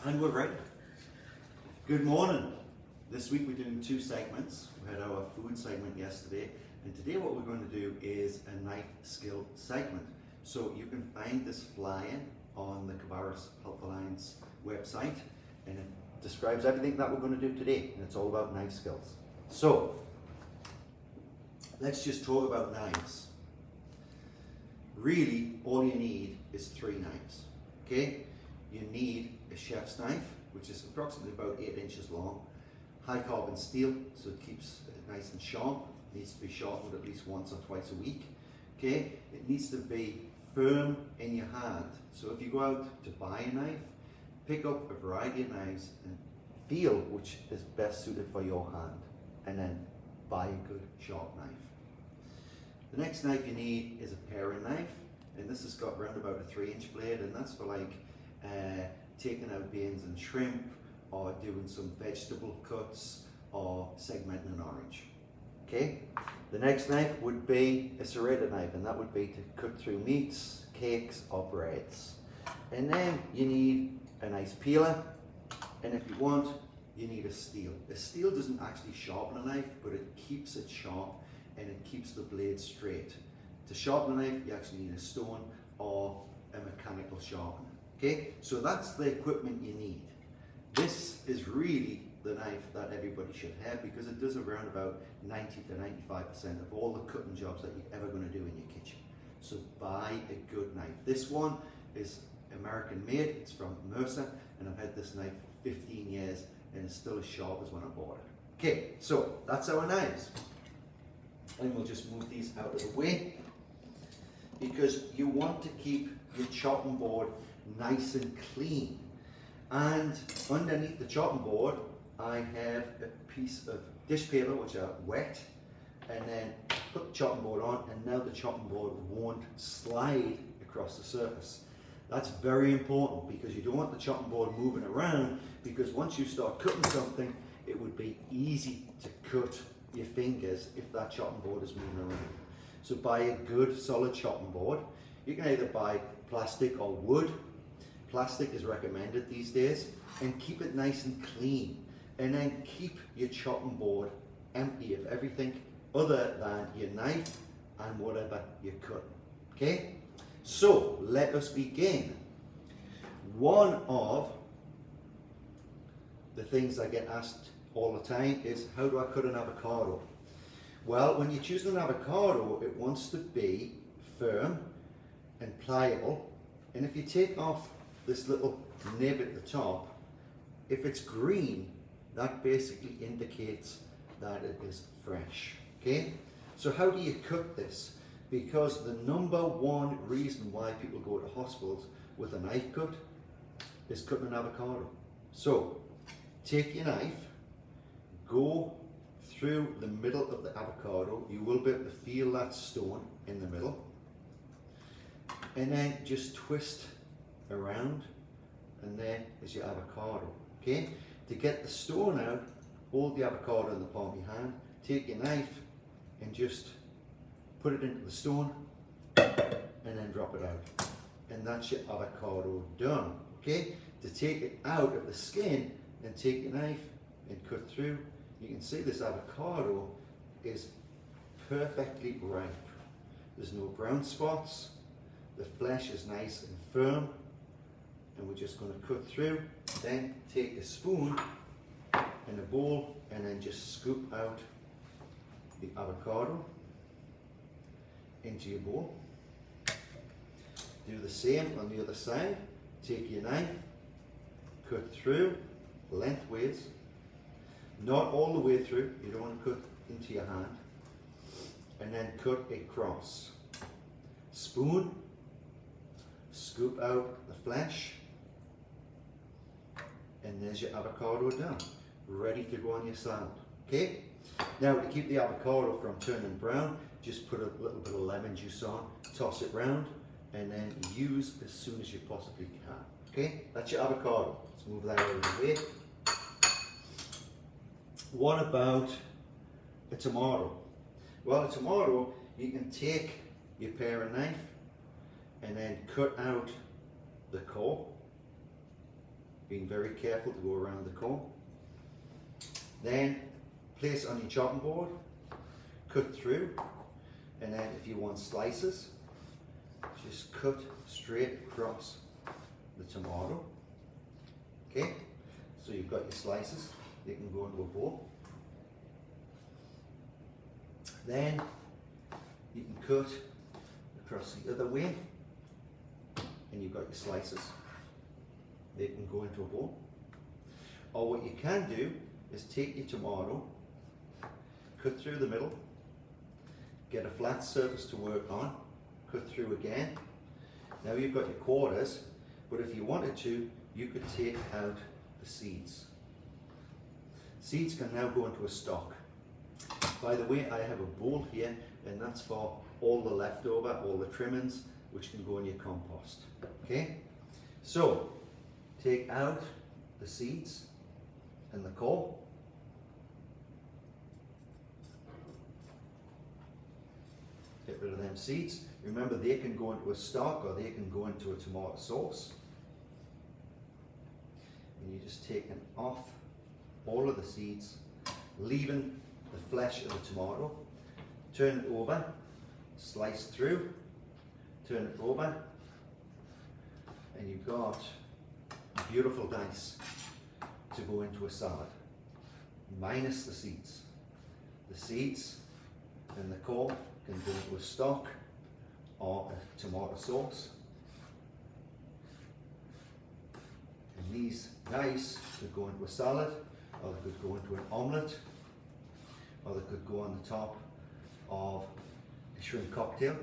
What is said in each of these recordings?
And we're ready. Good morning. This week we're doing two segments. We had our food segment yesterday, and today what we're going to do is a knife skill segment. So you can find this flyer on the Cabarrus Health Alliance website, and it describes everything that we're going to do today, and it's all about knife skills. So let's just talk about knives. Really, all you need is 3 knives. Okay? You need a chef's knife, which is approximately about 8 inches long, high carbon steel, so it keeps it nice and sharp. It needs to be sharpened at least once or twice a week. Okay? It needs to be firm in your hand. So if you go out to buy a knife, pick up a variety of knives and feel which is best suited for your hand, and then buy a good sharp knife. The next knife you need is a paring knife, and this has got around about a 3-inch blade, and that's for like taking out beans and shrimp, or doing some vegetable cuts, or segmenting an orange. Okay? The next knife would be a serrated knife, and that would be to cut through meats, cakes, or breads. And then you need a nice peeler, and if you want, you need a steel. A steel doesn't actually sharpen a knife, but it keeps it sharp and it keeps the blade straight. To sharpen a knife, you actually need a stone or a mechanical sharpener. Okay, so that's the equipment you need. This is really the knife that everybody should have, because it does around about 90 to 95% of all the cutting jobs that you're ever going to do in your kitchen. So buy a good knife. This one is American made, it's from Mercer, and I've had this knife for 15 years and it's still as sharp as when I bought it. Okay, so that's our knives. And we'll just move these out of the way, because you want to keep your chopping board nice and clean. And underneath the chopping board, I have a piece of dish paper which are wet, and then put the chopping board on, and now the chopping board won't slide across the surface. That's very important, because you don't want the chopping board moving around, because once you start cutting something, it would be easy to cut your fingers if that chopping board is moving around. So buy a good solid chopping board. You can either buy plastic or wood. Plastic is recommended these days, and keep it nice and clean. And then keep your chopping board empty of everything other than your knife and whatever you're cutting. Okay? So let us begin. One of the things I get asked all the time is, how do I cut an avocado? Well, when you're choosing an avocado, it wants to be firm and pliable. And if you take off this little nib at the top, if it's green, that basically indicates that it is fresh. Okay? So how do you cut this? Because the number one reason why people go to hospitals with a knife cut is cutting an avocado. So take your knife, go through the middle of the avocado. You will be able to feel that stone in the middle, and then just twist around, and there is your avocado. Okay? To get the stone out, hold the avocado in the palm of your hand, take your knife and just put it into the stone, and then drop it out, and that's your avocado done. Okay? To take it out of the skin, and take your knife and cut through, you can see this avocado is perfectly ripe. There's no brown spots, the flesh is nice and firm, and we're just going to cut through. Then take a spoon and a bowl, and then just scoop out the avocado into your bowl. Do the same on the other side. Take your knife, cut through lengthways, not all the way through, you don't want to cut into your hand, and then cut across. Spoon, scoop out the flesh, and there's your avocado done, ready to go on your salad. Okay? Now, to keep the avocado from turning brown, just put a little bit of lemon juice on, toss it round, and then use as soon as you possibly can. Okay? That's your avocado. Let's move that out of the way. What about a tomato? Well, a tomato, you can take your paring knife and then cut out the core. being very careful to go around the comb. Then place on your chopping board, cut through, and then if you want slices, just cut straight across the tomato. Okay, so you've got your slices, they can go into a bowl. Then you can cut across the other way, and you've got your slices. They can go into a bowl. Or what you can do is take your tomato, cut through the middle, get a flat surface to work on, cut through again. Now you've got your quarters, but if you wanted to, you could take out the seeds. Seeds can now go into a stock. By the way, I have a bowl here, and that's for all the leftover, all the trimmings, which can go in your compost. Okay? So, take out the seeds and the core. Get rid of them seeds. Remember, they can go into a stock or they can go into a tomato sauce. And you're just taking off all of the seeds, leaving the flesh of the tomato. Turn it over, slice through, turn it over, and you've got beautiful dice to go into a salad, minus the seeds. The seeds and the core can go into a stock or a tomato sauce. And these dice could go into a salad, or they could go into an omelette, or they could go on the top of a shrimp cocktail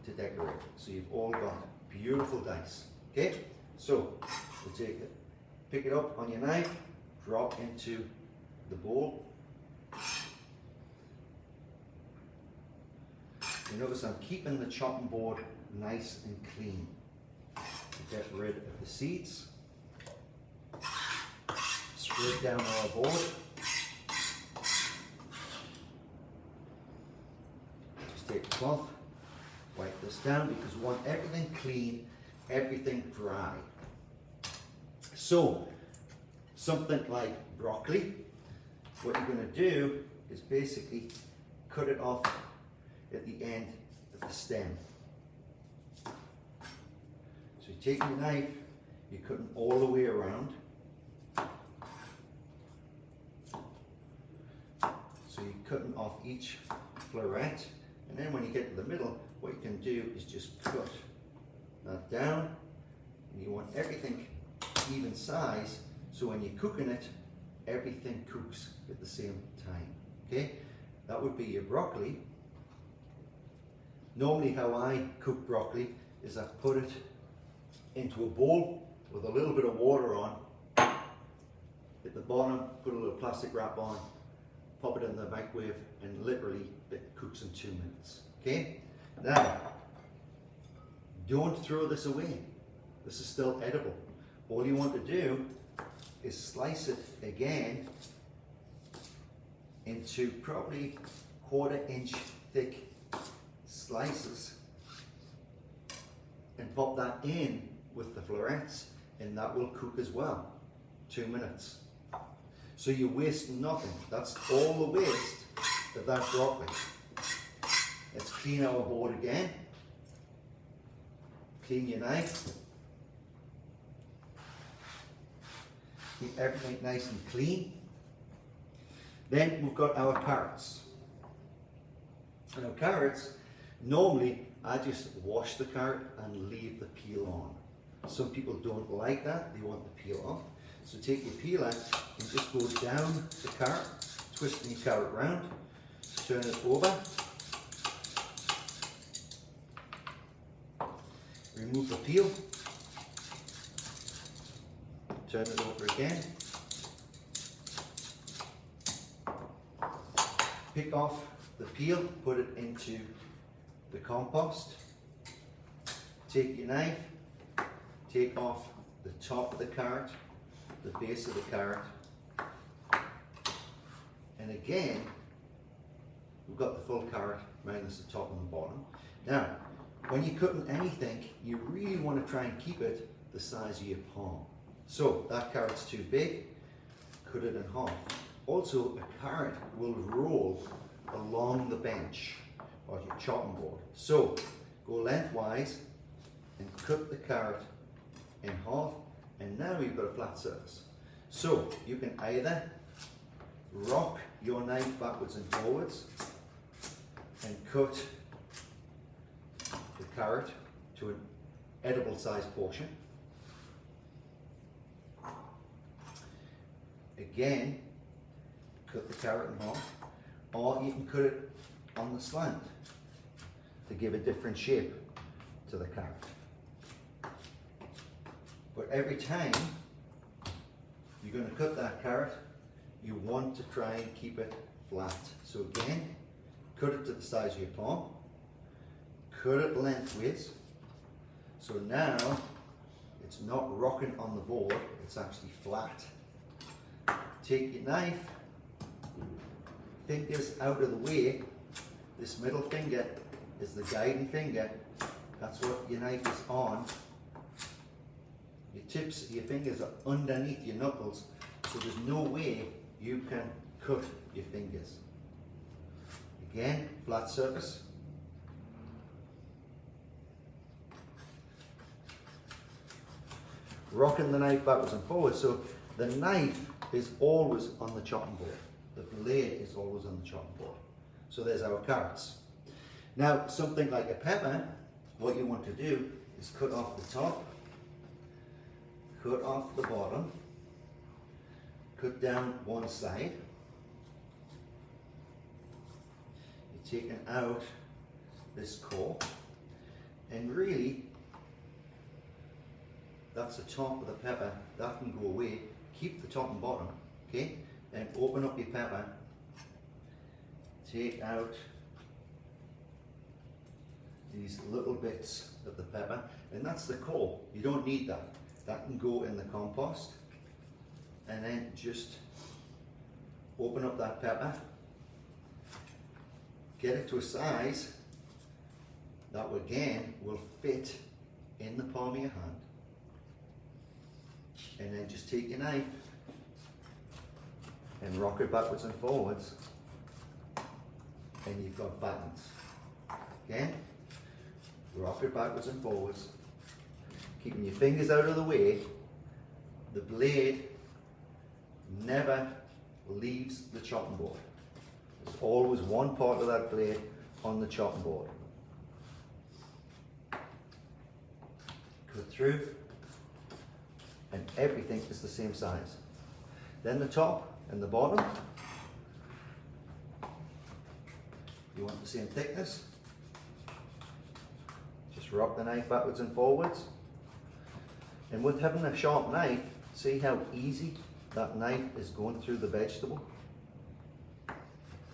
to decorate. So you've all got beautiful dice. Okay, so we'll take it, pick it up on your knife, drop into the bowl. You notice I'm keeping the chopping board nice and clean to get rid of the seeds. Straight down our board. Just take a cloth, wipe this down because we want everything clean, everything dry. So, something like broccoli, what you're going to do is basically cut it off at the end of the stem. So you take your knife, you're cutting all the way around. So you're cutting off each floret, and then when you get to the middle, what you can do is just cut that down, and you want everything even size, so when you're cooking it, everything cooks at the same time. Okay, that would be your broccoli. Normally how I cook broccoli is I put it into a bowl with a little bit of water on. At the bottom, put a little plastic wrap on, pop it in the microwave, and literally it cooks in 2 minutes. Okay? Now, don't throw this away. This is still edible. All you want to do is slice it again into probably 1/4 inch thick slices and pop that in with the florets, and that will cook as well. 2 minutes. So you waste nothing. That's all the waste of that broccoli. Let's clean our board again. Clean your knife. Keep everything nice and clean. Then we've got our carrots. Now carrots, normally I just wash the carrot and leave the peel on. Some people don't like that, they want the peel off. So take your peeler and just go down the carrot, twisting your carrot round, turn it over, remove the peel, turn it over again, pick off the peel, put it into the compost, take your knife, take off the top of the carrot, the base of the carrot, and again we've got the full carrot minus the top and the bottom. Now when you're cutting anything, you really want to try and keep it the size of your palm. So that carrot's too big, cut it in half. Also, a carrot will roll along the bench or your chopping board. So go lengthwise and cut the carrot in half, and now you've got a flat surface. So you can either rock your knife backwards and forwards and cut the carrot to an edible sized portion. Again, cut the carrot in half, or you can cut it on the slant to give a different shape to the carrot. But every time you're going to cut that carrot, you want to try and keep it flat. So again, cut it to the size of your palm, cut it lengthways. So now it's not rocking on the board, it's actually flat. Take your knife, fingers out of the way. This middle finger is the guiding finger. That's what your knife is on. Your tips of your fingers are underneath your knuckles, so there's no way you can cut your fingers. Again, flat surface. Rocking the knife backwards and forwards, so the knife is always on the chopping board. The blade is always on the chopping board. So there's our carrots. Now, something like a pepper, what you want to do is cut off the top, cut off the bottom, cut down one side. You're taking out this core, and really, that's the top of the pepper. That can go away. Keep the top and bottom, okay? Then open up your pepper, take out these little bits of the pepper, and that's the core. You don't need that. That can go in the compost. And then just open up that pepper, get it to a size that again will fit in the palm of your hand. And then just take your knife and rock it backwards and forwards, and you've got balance. Again, rock it backwards and forwards, keeping your fingers out of the way. The blade never leaves the chopping board. There's always one part of that blade on the chopping board. Cut through, and everything is the same size. Then the top and the bottom, you want the same thickness. Just rock the knife backwards and forwards. And with having a sharp knife, see how easy that knife is going through the vegetable?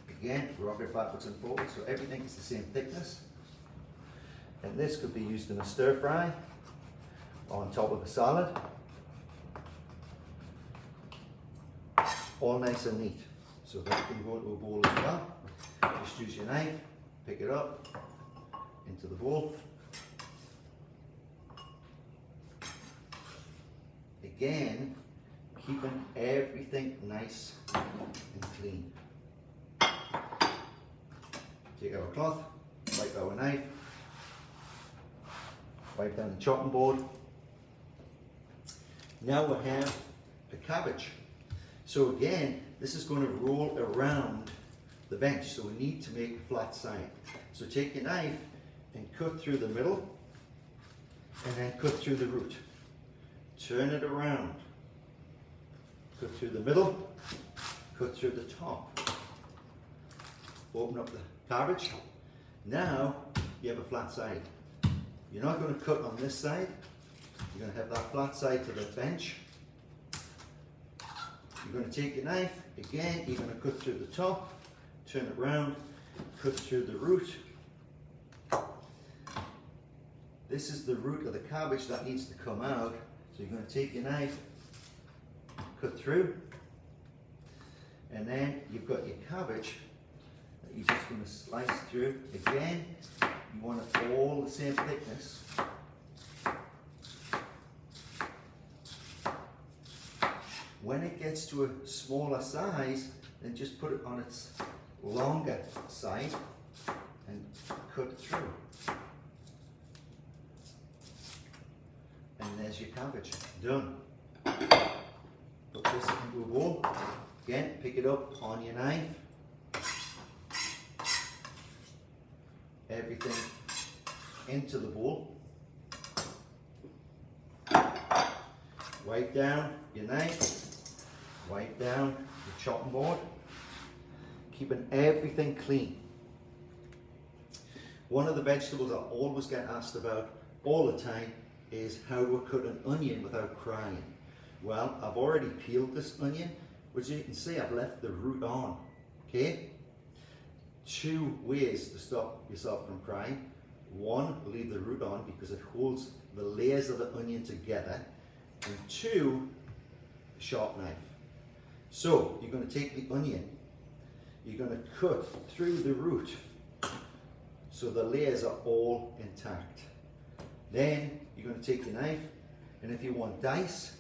Again, rock it backwards and forwards so everything is the same thickness. And this could be used in a stir fry, or on top of a salad. All nice and neat. So that can go into a bowl as well. Just use your knife, pick it up into the bowl. Again, keeping everything nice and clean. Take our cloth, wipe our knife, wipe down the chopping board. Now we have the cabbage. So again, this is going to roll around the bench, so we need to make a flat side. So take your knife and cut through the middle, and then cut through the root. Turn it around. Cut through the middle, cut through the top. Open up the cabbage. Now you have a flat side. You're not going to cut on this side. You're going to have that flat side to the bench. You're going to take your knife, again, you're going to cut through the top, turn it round, cut through the root. This is the root of the cabbage that needs to come out. So you're going to take your knife, cut through, and then you've got your cabbage that you're just going to slice through. Again, you want it all the same thickness. When it gets to a smaller size, then just put it on its longer side and cut through. And there's your cabbage, done. Put this into a bowl. Again, pick it up on your knife. Everything into the bowl. Wipe down your knife. Wipe down your chopping board. Keeping everything clean. One of the vegetables I always get asked about all the time is how to cut an onion without crying. Well, I've already peeled this onion, which you can see I've left the root on. Okay? 2 ways to stop yourself from crying. 1, leave the root on because it holds the layers of the onion together. And 2, the sharp knife. So you're going to take the onion, you're going to cut through the root so the layers are all intact. Then you're going to take your knife, and if you want dice,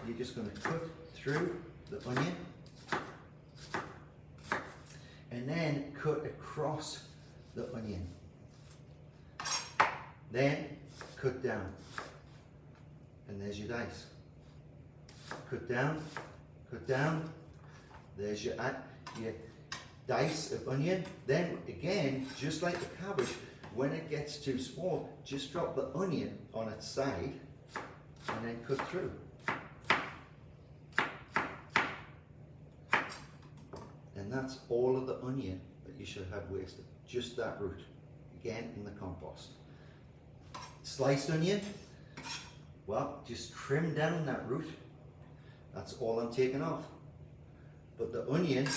you're just going to cut through the onion and then cut across the onion. Then cut down, and there's your dice. Cut down, there's your dice of onion. Then again, just like the cabbage, when it gets too small, just drop the onion on its side and then cut through. And that's all of the onion that you should have wasted, just that root, again in the compost. Sliced onion, well, just trim down that root. That's all I'm taking off. But the onion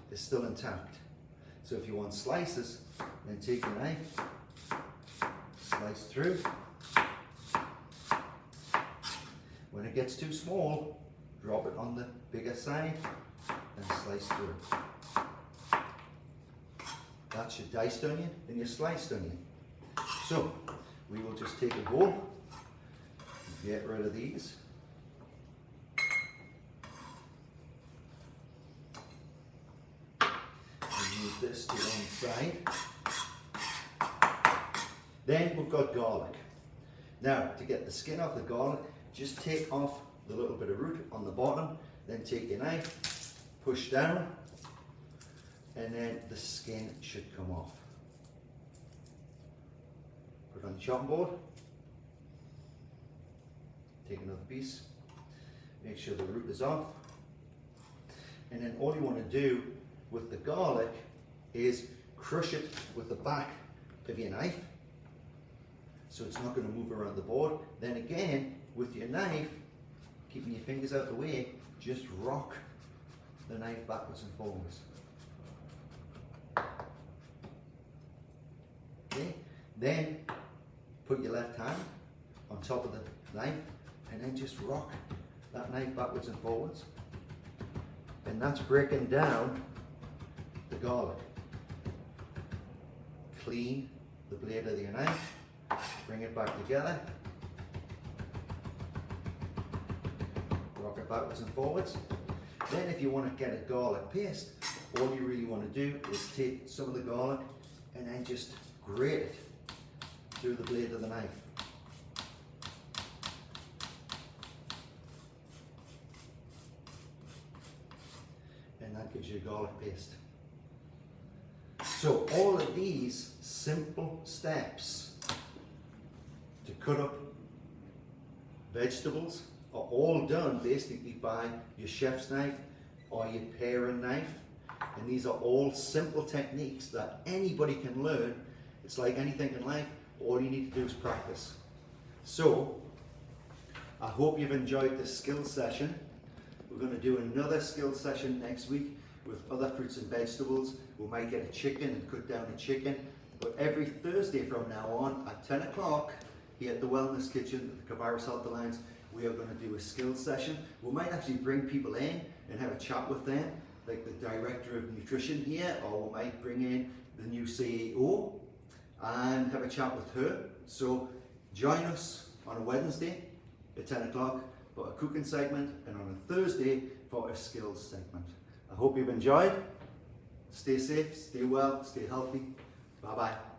is still intact. So if you want slices, then take your knife, slice through. When it gets too small, drop it on the bigger side and slice through. That's your diced onion and your sliced onion. So we will just take a bowl, get rid of these. Move this to one side. Then we've got garlic. Now, to get the skin off the garlic, just take off the little bit of root on the bottom, then take your knife, push down, and then the skin should come off. Put it on the chopping board, take another piece, make sure the root is off, and then all you want to do with the garlic is crush it with the back of your knife so it's not going to move around the board. Then again, with your knife, keeping your fingers out of the way, just rock the knife backwards and forwards. Okay, then put your left hand on top of the knife and then just rock that knife backwards and forwards. And that's breaking down the garlic. Clean the blade of your knife, bring it back together, rock it backwards and forwards. Then if you want to get a garlic paste, all you really want to do is take some of the garlic and then just grate it through the blade of the knife. And that gives you a garlic paste. So all of these simple steps to cut up vegetables are all done basically by your chef's knife or your paring knife. And these are all simple techniques that anybody can learn. It's like anything in life, all you need to do is practice. So I hope you've enjoyed this skills session. We're going to do another skills session next week with other fruits and vegetables. We might get a chicken and cut down a chicken. But every Thursday from now on at 10 o'clock here at the Wellness Kitchen at the Cabarrus Health Alliance, we are going to do a skills session. We might actually bring people in and have a chat with them, like the Director of Nutrition here, or we might bring in the new CEO and have a chat with her. So join us on a Wednesday at 10 o'clock. for a cooking segment, and on a Thursday for a skills segment. I hope you've enjoyed. Stay safe, stay well, stay healthy. Bye bye.